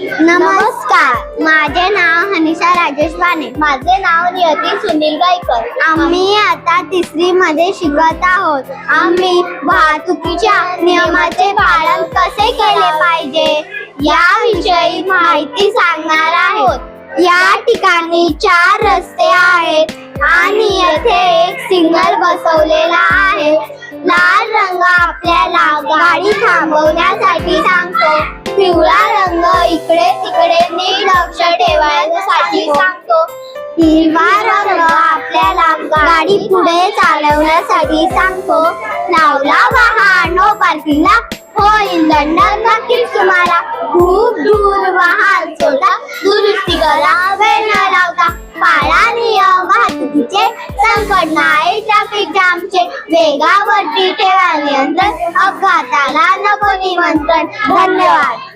नमस्कार, माझे नाव हनिशा राजेश वाने. माझे नाव नियती सुनील गायकर. आम्ही आता 3री मध्ये शिकत आहोत. आम्ही वाहतुकीच्या नियमाचे पालन कसे केले पाहिजे याविषयी माहिती सांगणार आहोत. या ठिकाणी 4 रस्ते आहेत आणि येथे एक सिग्नल बसवलेला आहे. लाल रंग आपल्याला गाडी थांबवण्यासाठी सांगतो. पिवळा रंग इकडे तिकडे नीट लक्ष ठेवण्यासाठी सांगतो. हिरवा रंग आपल्याला गाडी पुढे चालवण्यासाठी सांगतो. लावला वाहन नो पार्किंगला होईल दंड नक्कीच तुम्हाला. खूप दूर वाहन सोडा, दुरुस्ती करा, वेळ न लावता. पाळा नियम वाहतुकीचे, संकट नाही ट्रॅफिक जामचे. वेगावरती ठेवा नियंत्रण, अपघाताला नको निमंत्रण. धन्यवाद.